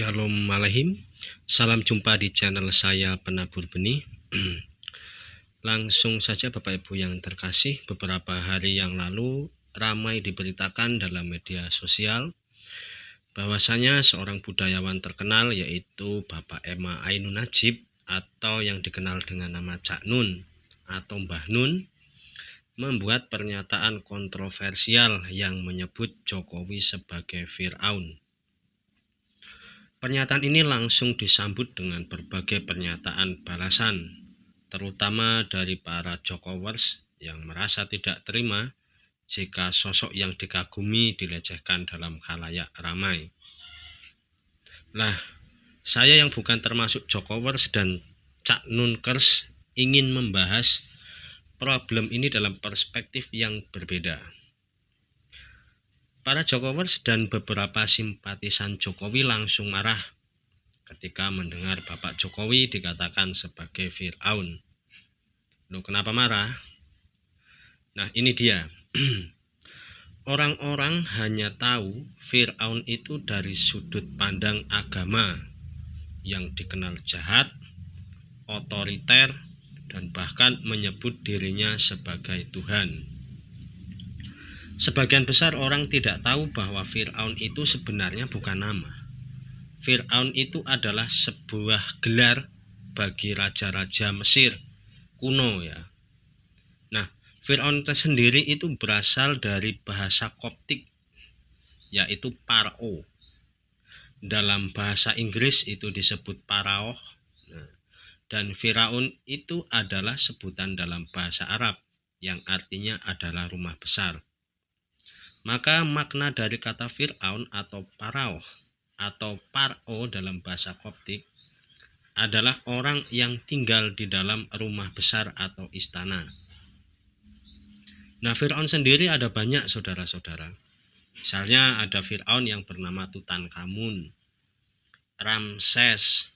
Shalom Alaikum, salam jumpa di channel saya Penabur Benih. Langsung saja Bapak Ibu yang terkasih, beberapa hari yang lalu ramai diberitakan dalam media sosial bahwasanya seorang budayawan terkenal yaitu Bapak Ema Ainun Najib atau yang dikenal dengan nama Cak Nun atau Mbah Nun membuat pernyataan kontroversial yang menyebut Jokowi sebagai Fir'aun. Pernyataan ini langsung disambut dengan berbagai pernyataan balasan, terutama dari para Jokowers yang merasa tidak terima jika sosok yang dikagumi dilecehkan dalam khalayak ramai. Nah, saya yang bukan termasuk Jokowers dan Cak Nunkers ingin membahas problem ini dalam perspektif yang berbeda. Para Jokowers dan beberapa simpatisan Jokowi langsung marah ketika mendengar Bapak Jokowi dikatakan sebagai Fir'aun. Loh, kenapa marah? Nah, ini dia. Orang-orang hanya tahu Fir'aun itu dari sudut pandang agama yang dikenal jahat, otoriter, dan bahkan menyebut dirinya sebagai Tuhan. Sebagian besar orang tidak tahu bahwa Fir'aun itu sebenarnya bukan nama. Fir'aun itu adalah sebuah gelar bagi raja-raja Mesir kuno ya. Nah, Fir'aun sendiri itu berasal dari bahasa Koptik, yaitu Paro. Dalam bahasa Inggris itu disebut Paraoh. Nah, dan Firaun itu adalah sebutan dalam bahasa Arab yang artinya adalah rumah besar. Maka makna dari kata Fir'aun atau Paraoh atau Paro dalam bahasa Koptik adalah orang yang tinggal di dalam rumah besar atau istana. Nah, Fir'aun sendiri ada banyak saudara-saudara. Misalnya ada Fir'aun yang bernama Tutankhamun, Ramses,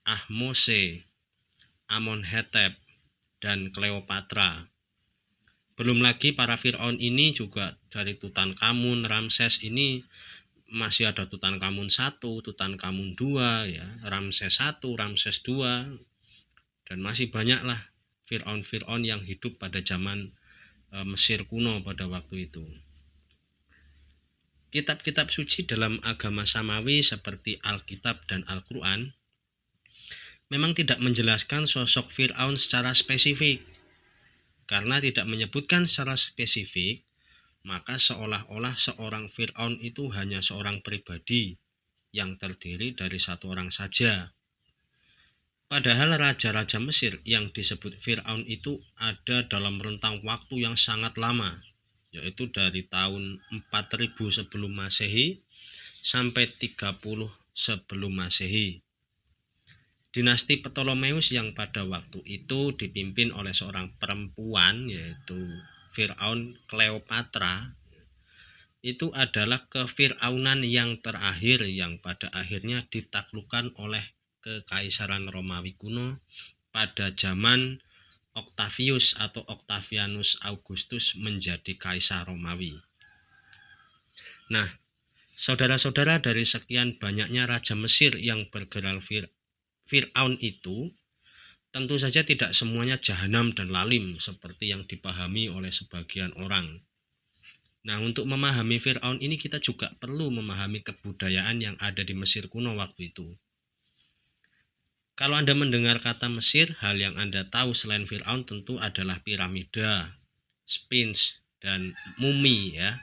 Ahmose, Amonhetep, dan Cleopatra. Belum lagi para Fir'aun ini juga dari Tutankhamun, Ramses ini masih ada Tutankhamun 1, Tutankhamun 2, ya, Ramses 1, Ramses 2, dan masih banyaklah Fir'aun-Fir'aun yang hidup pada zaman Mesir kuno pada waktu itu. Kitab-kitab suci dalam agama Samawi seperti Alkitab dan Al-Quran memang tidak menjelaskan sosok Fir'aun secara spesifik. Karena tidak menyebutkan secara spesifik, maka seolah-olah seorang Fir'aun itu hanya seorang pribadi yang terdiri dari satu orang saja. Padahal raja-raja Mesir yang disebut Fir'aun itu ada dalam rentang waktu yang sangat lama, yaitu dari tahun 4000 sebelum Masehi sampai 30 sebelum Masehi. Dinasti Ptolemeus yang pada waktu itu dipimpin oleh seorang perempuan yaitu Fir'aun Cleopatra, itu adalah kefir'aunan yang terakhir yang pada akhirnya ditaklukkan oleh Kekaisaran Romawi kuno pada zaman Octavius atau Octavianus Augustus menjadi Kaisar Romawi. Nah, saudara-saudara, dari sekian banyaknya raja Mesir yang bergelar Fir'aun itu tentu saja tidak semuanya jahanam dan lalim seperti yang dipahami oleh sebagian orang. Nah, untuk memahami Fir'aun ini kita juga perlu memahami kebudayaan yang ada di Mesir kuno waktu itu. Kalau Anda mendengar kata Mesir, hal yang Anda tahu selain Fir'aun tentu adalah piramida, Sphinx, dan mumi ya.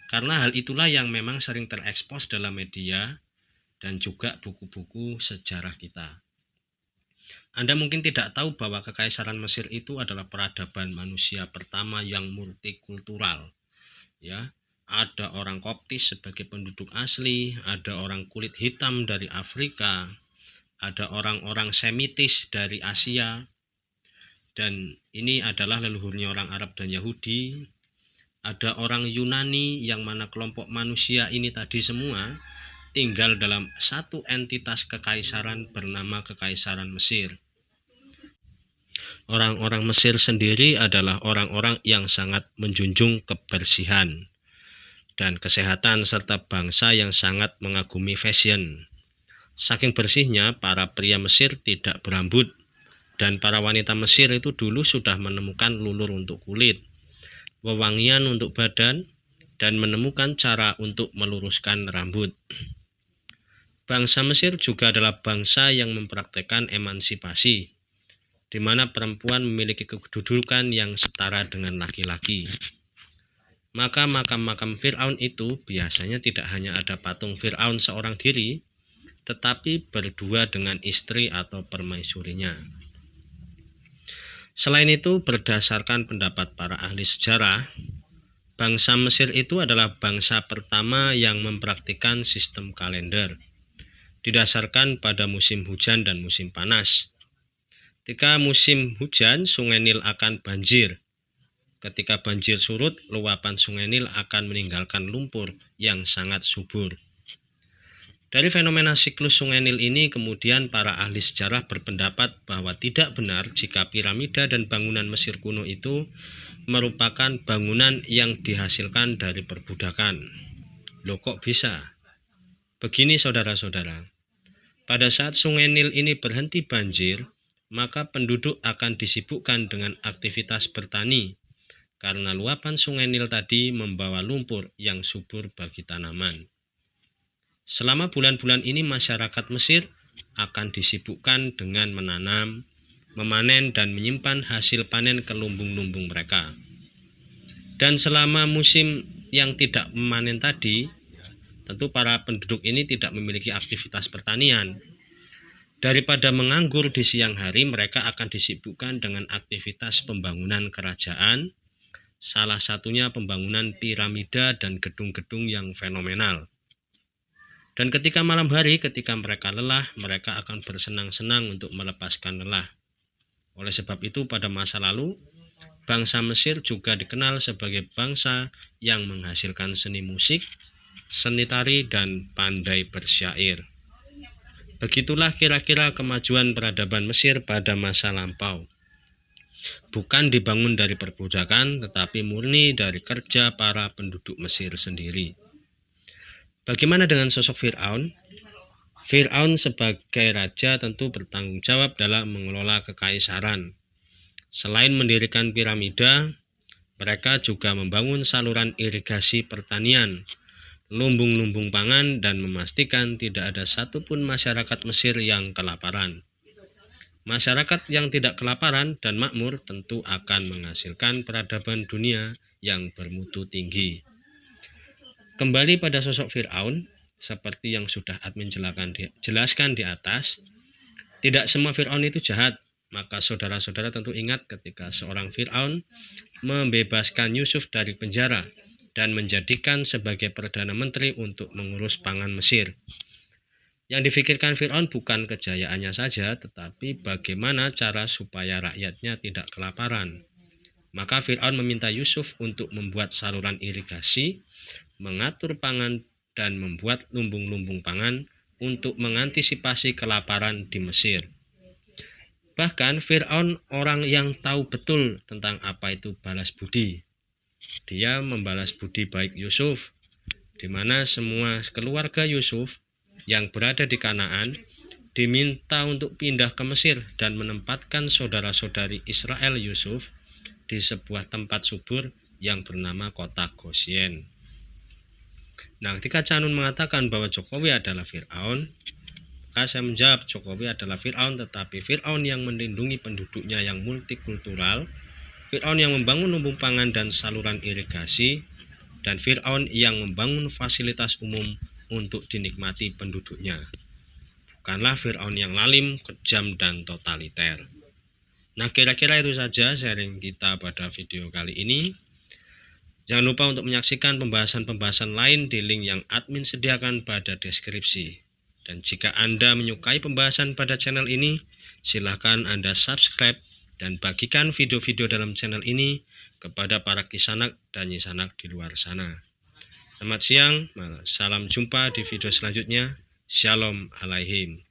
Karena hal itulah yang memang sering terekspos dalam media dan juga buku-buku sejarah kita. Anda mungkin tidak tahu bahwa Kekaisaran Mesir itu adalah peradaban manusia pertama yang multikultural. Ya, ada orang Koptis sebagai penduduk asli, ada orang kulit hitam dari Afrika, ada orang-orang Semitis dari Asia, dan ini adalah leluhurnya orang Arab dan Yahudi. Ada orang Yunani yang mana kelompok manusia ini tadi semua tinggal dalam satu entitas kekaisaran bernama Kekaisaran Mesir. Orang-orang Mesir sendiri adalah orang-orang yang sangat menjunjung kebersihan dan kesehatan serta bangsa yang sangat mengagumi fashion. Saking bersihnya, para pria Mesir tidak berambut, dan para wanita Mesir itu dulu sudah menemukan lulur untuk kulit, wewangian untuk badan, dan menemukan cara untuk meluruskan rambut. Bangsa Mesir juga adalah bangsa yang mempraktekkan emansipasi, di mana perempuan memiliki kedudukan yang setara dengan laki-laki. Maka makam-makam Fir'aun itu biasanya tidak hanya ada patung Fir'aun seorang diri, tetapi berdua dengan istri atau permaisurinya. Selain itu, berdasarkan pendapat para ahli sejarah, bangsa Mesir itu adalah bangsa pertama yang mempraktikkan sistem kalender, didasarkan pada musim hujan dan musim panas. Ketika musim hujan, Sungai Nil akan banjir. Ketika banjir surut, luapan Sungai Nil akan meninggalkan lumpur yang sangat subur. Dari fenomena siklus Sungai Nil ini, kemudian para ahli sejarah berpendapat bahwa tidak benar jika piramida dan bangunan Mesir kuno itu merupakan bangunan yang dihasilkan dari perbudakan. Loh, kok bisa? Begini saudara-saudara, pada saat Sungai Nil ini berhenti banjir, maka penduduk akan disibukkan dengan aktivitas bertani, karena luapan Sungai Nil tadi membawa lumpur yang subur bagi tanaman. Selama bulan-bulan ini masyarakat Mesir akan disibukkan dengan menanam, memanen, dan menyimpan hasil panen ke lumbung-lumbung mereka. Dan selama musim yang tidak memanen tadi, tentu para penduduk ini tidak memiliki aktivitas pertanian. Daripada menganggur di siang hari, mereka akan disibukkan dengan aktivitas pembangunan kerajaan, salah satunya pembangunan piramida dan gedung-gedung yang fenomenal. Dan ketika malam hari, ketika mereka lelah, mereka akan bersenang-senang untuk melepaskan lelah. Oleh sebab itu, pada masa lalu, bangsa Mesir juga dikenal sebagai bangsa yang menghasilkan seni musik, seni tari, dan pandai bersyair. Begitulah kira-kira kemajuan peradaban Mesir pada masa lampau. Bukan dibangun dari perbudakan, tetapi murni dari kerja para penduduk Mesir sendiri. Bagaimana dengan sosok Fir'aun? Fir'aun sebagai raja tentu bertanggung jawab dalam mengelola kekaisaran. Selain mendirikan piramida, mereka juga membangun saluran irigasi pertanian, lumbung-lumbung pangan, dan memastikan tidak ada satupun masyarakat Mesir yang kelaparan. Masyarakat yang tidak kelaparan dan makmur tentu akan menghasilkan peradaban dunia yang bermutu tinggi. Kembali pada sosok Fir'aun, seperti yang sudah admin jelaskan di atas, tidak semua Fir'aun itu jahat. Maka saudara-saudara tentu ingat ketika seorang Fir'aun membebaskan Yusuf dari penjara dan menjadikan sebagai Perdana Menteri untuk mengurus pangan Mesir. Yang difikirkan Fir'aun bukan kejayaannya saja, tetapi bagaimana cara supaya rakyatnya tidak kelaparan. Maka Fir'aun meminta Yusuf untuk membuat saluran irigasi, mengatur pangan, dan membuat lumbung-lumbung pangan untuk mengantisipasi kelaparan di Mesir. Bahkan Fir'aun orang yang tahu betul tentang apa itu balas budi. Dia membalas budi baik Yusuf, di mana semua keluarga Yusuf yang berada di Kanaan diminta untuk pindah ke Mesir dan menempatkan saudara-saudari Israel Yusuf di sebuah tempat subur yang bernama kota Gosyen. Nah, ketika Canun mengatakan bahwa Jokowi adalah Fir'aun, maka saya menjawab Jokowi adalah Fir'aun, tetapi Fir'aun yang melindungi penduduknya yang multikultural, Fir'aun yang membangun lumbung pangan dan saluran irigasi, dan Fir'aun yang membangun fasilitas umum untuk dinikmati penduduknya. Bukanlah Fir'aun yang lalim, kejam, dan totaliter. Nah, kira-kira itu saja sharing kita pada video kali ini. Jangan lupa untuk menyaksikan pembahasan-pembahasan lain di link yang admin sediakan pada deskripsi. Dan jika Anda menyukai pembahasan pada channel ini, silakan Anda subscribe dan bagikan video-video dalam channel ini kepada para kisanak dan nyisanak di luar sana. Selamat siang, salam jumpa di video selanjutnya. Shalom alaihim.